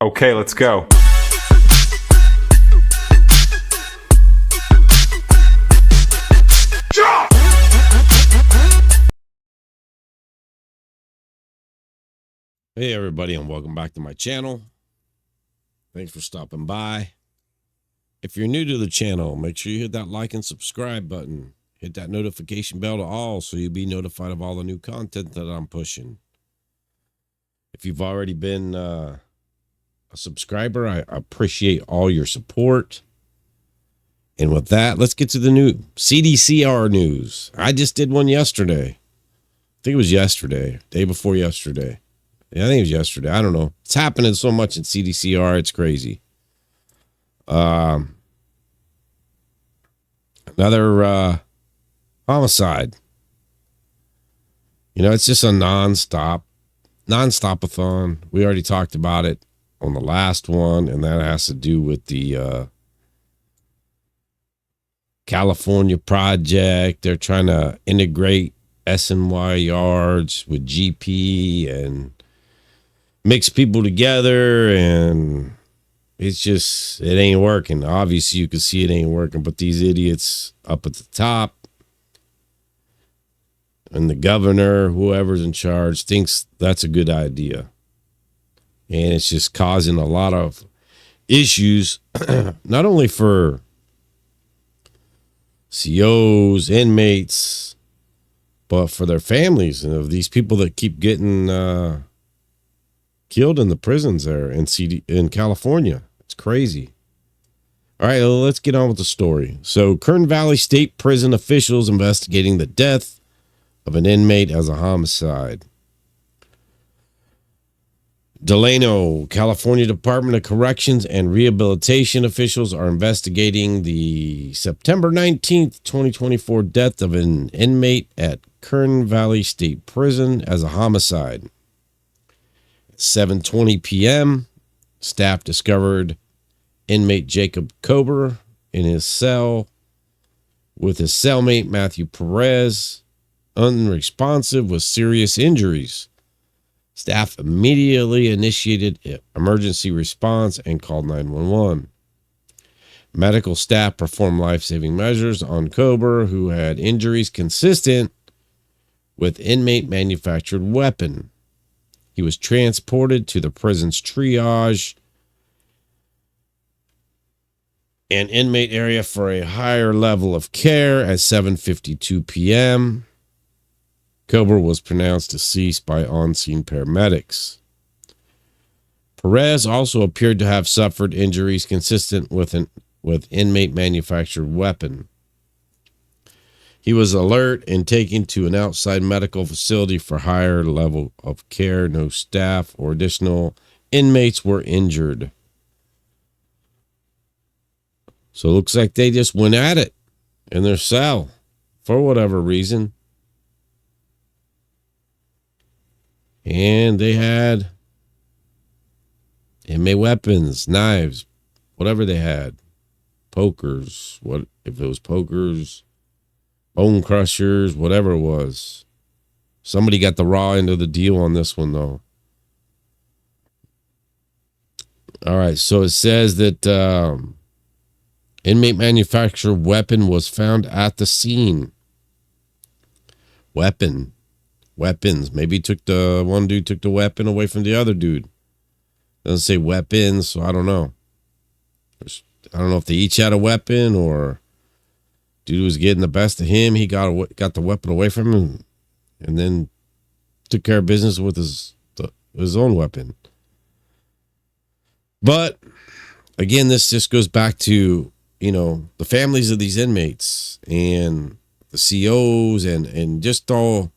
Okay, let's go. Hey everybody, and welcome back to my channel. Thanks for stopping by. If you're new to the channel, make sure you hit that like and subscribe button. Hit that notification bell to all so you'll be notified of all the new content that I'm pushing. If you've already been a subscriber, I appreciate all your support. And with that, let's get to the new CDCR news. I just did one yesterday. I think it was yesterday, day before yesterday. Yeah, I think it was yesterday. I don't know. It's happening so much in CDCR. It's crazy. Another homicide. You know, it's just a non-stop-a-thon. We already talked about it on the last one, and that has to do with the California project. They're trying to integrate SNY yards with GP and mix people together, and it ain't working. Obviously you can see it ain't working, but these idiots up at the top and the governor, whoever's in charge, thinks that's a good idea, and it's just causing a lot of issues not only for COs, inmates, but for their families and of these people that keep getting killed in the prisons there in California. It's crazy. All right, let's get on with the story. So, Kern Valley State Prison officials investigating the death of an inmate as a homicide. Delano, California Department of Corrections and Rehabilitation officials are investigating the September 19th, 2024 death of an inmate at Kern Valley State Prison as a homicide. 7:20 p.m., staff discovered inmate Jacob Kober in his cell with his cellmate Matthew Perez, unresponsive with serious injuries. Staff immediately initiated emergency response and called 911. Medical staff performed life-saving measures on Kober, who had injuries consistent with inmate manufactured weapon. He was transported to the prison's triage and inmate area for a higher level of care at 7:52 p.m. Kober was pronounced deceased by on-scene paramedics. Perez also appeared to have suffered injuries consistent with inmate manufactured weapon. He was alert and taken to an outside medical facility for higher level of care. No staff or additional inmates were injured. So it looks like they just went at it in their cell for whatever reason. And they had inmate weapons, knives, whatever they had. Pokers, what if it was pokers, bone crushers, whatever it was. Somebody got the raw end of the deal on this one, though. All right, so it says that inmate manufactured weapon was found at the scene. Weapons. Maybe one dude took the weapon away from the other dude. Doesn't say weapons, so I don't know. I don't know if they each had a weapon or dude was getting the best of him. He got the weapon away from him and then took care of business with his own weapon. But again, this just goes back to, you know, the families of these inmates and the COs and just all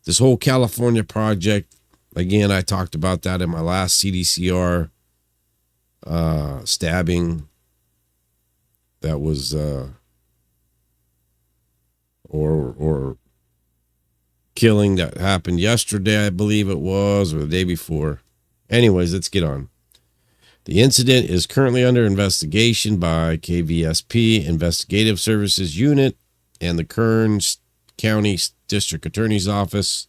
this whole California project. Again, I talked about that in my last CDCR stabbing. That was or killing that happened yesterday, I believe it was, or the day before. Anyways, let's get on. The incident is currently under investigation by KVSP Investigative Services Unit and the Kern County District Attorney's Office.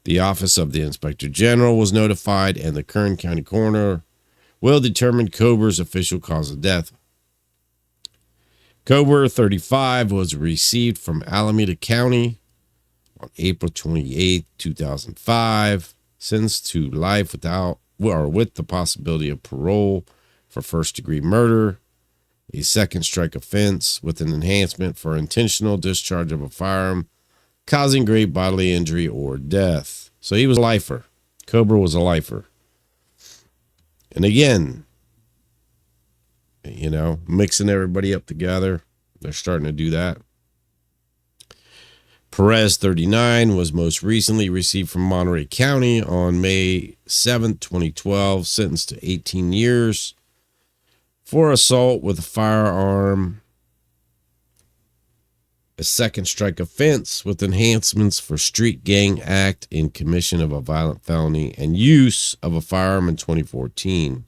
The Office of the Inspector General was notified, and the Kern County Coroner will determine Kober's official cause of death. Kober, 35, was received from Alameda County on April 28, 2005, sentenced to life with the possibility of parole for first-degree murder, a second strike offense with an enhancement for intentional discharge of a firearm causing grave bodily injury or death. So he was a lifer. Kober was a lifer. And again, mixing everybody up together. They're starting to do that. Perez, 39, was most recently received from Monterey County on May 7th, 2012, sentenced to 18 years for assault with a firearm, a second strike offense with enhancements for street gang act in commission of a violent felony and use of a firearm in 2014.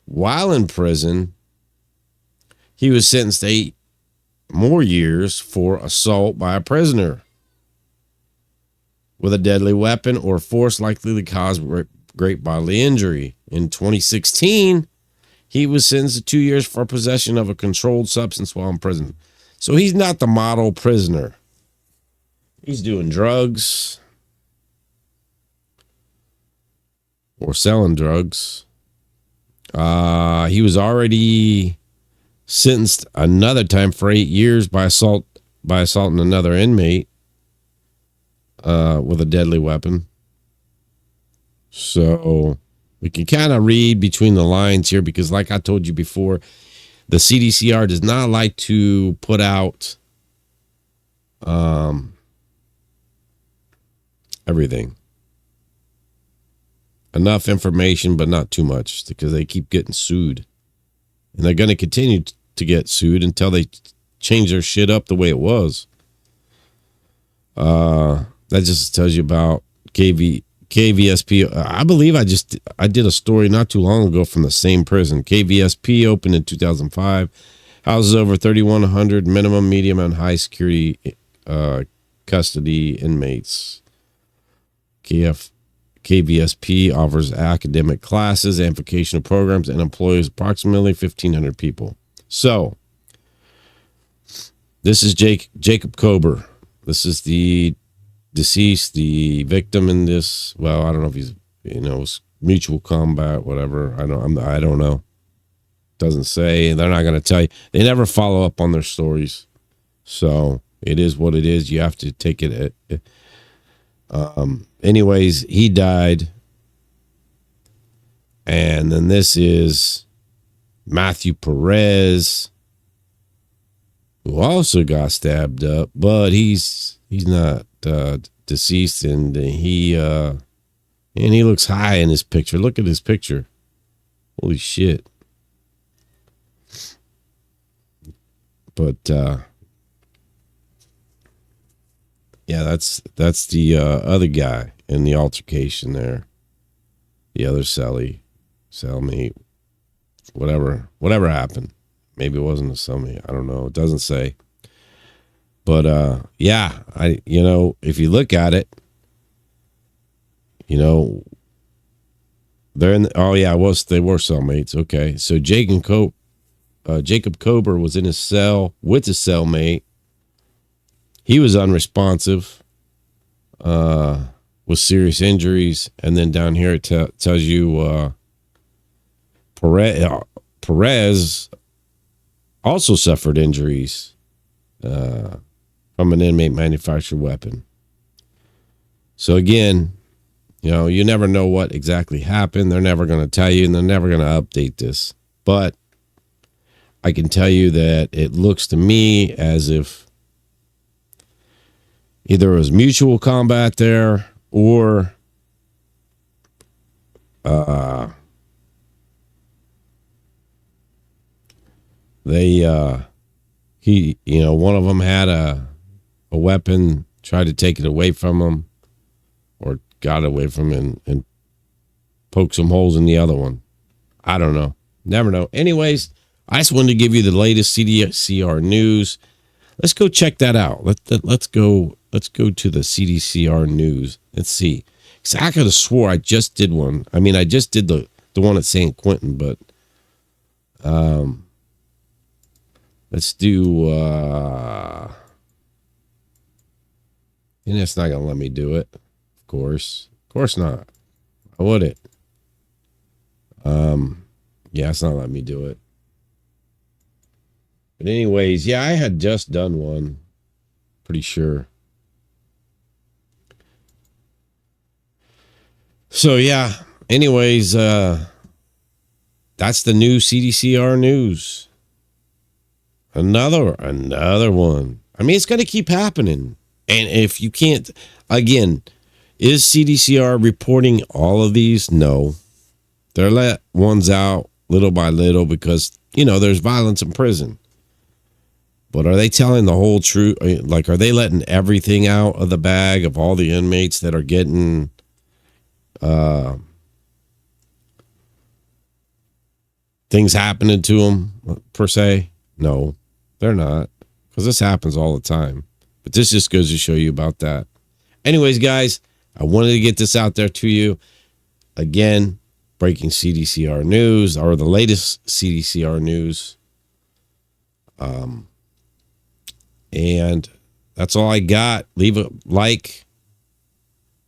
While in prison, he was sentenced to 8 more years for assault by a prisoner with a deadly weapon or force likely to cause great bodily injury. In 2016, he was sentenced to 2 years for possession of a controlled substance while in prison. So he's not the model prisoner. He's doing drugs or selling drugs. He was already sentenced another time for 8 years by assaulting another inmate with a deadly weapon. So we can kind of read between the lines here because, like I told you before, the CDCR does not like to put out everything. Enough information, but not too much, because they keep getting sued. And they're going to continue to get sued until they change their shit up the way it was. That just tells you about KVSP. I believe I did a story not too long ago from the same prison. KVSP opened in 2005. Houses over 3,100 minimum, medium, and high security custody inmates. KVSP offers academic classes and vocational programs and employs approximately 1,500 people. So, this is Jacob Kober. This is the deceased, the victim in this. Well, I don't know if he's, mutual combat, whatever. I don't know. Doesn't say. They're not going to tell you. They never follow up on their stories. So, it is what it is. You have to take it anyways, he died. And then this is Matthew Perez, who also got stabbed up, but he's not deceased, and he looks high in his picture. Look at his picture. Holy shit. But yeah, that's the other guy in the altercation there. The other cellmate, whatever happened. Maybe it wasn't a cellmate. I don't know. It doesn't say. But yeah, if you look at it, they're in. They were cellmates. Okay, so Jacob Kober was in his cell with his cellmate. He was unresponsive, with serious injuries, and then down here it tells you Perez also suffered injuries from an inmate manufactured weapon. So again, you never know what exactly happened. They're never going to tell you, and they're never going to update this. But I can tell you that it looks to me as if either it was mutual combat there, or one of them had a weapon, tried to take it away from him, or got away from him and poked some holes in the other one. I don't know. Never know. Anyways, I just wanted to give you the latest CDCR news. Let's go check that out. Let's go to the CDCR news. Let's see. Because I could have swore I just did one. I mean, I just did the the one at San Quentin, but let's do and it's not gonna let me do it. Of course not. Why would it? Yeah, it's not letting me do it. But anyways, yeah, I had just done one. Pretty sure. So yeah. Anyways, that's the new CDCR news. Another one. I mean, it's going to keep happening. And if you can't, again, is CDCR reporting all of these? No. They're let ones out little by little because, there's violence in prison. But are they telling the whole truth? Like, are they letting everything out of the bag of all the inmates that are getting things happening to them, per se? No, they're not. Because this happens all the time. But this just goes to show you about that. Anyways, guys, I wanted to get this out there to you. Again, breaking CDCR news, or the latest CDCR news. And that's all I got. Leave a like,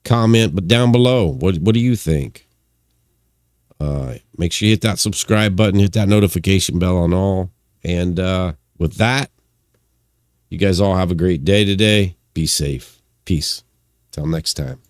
comment, but down below, what do you think? Make sure you hit that subscribe button, hit that notification bell on all. And with that, you guys all have a great day today. Be safe. Peace. Till next time.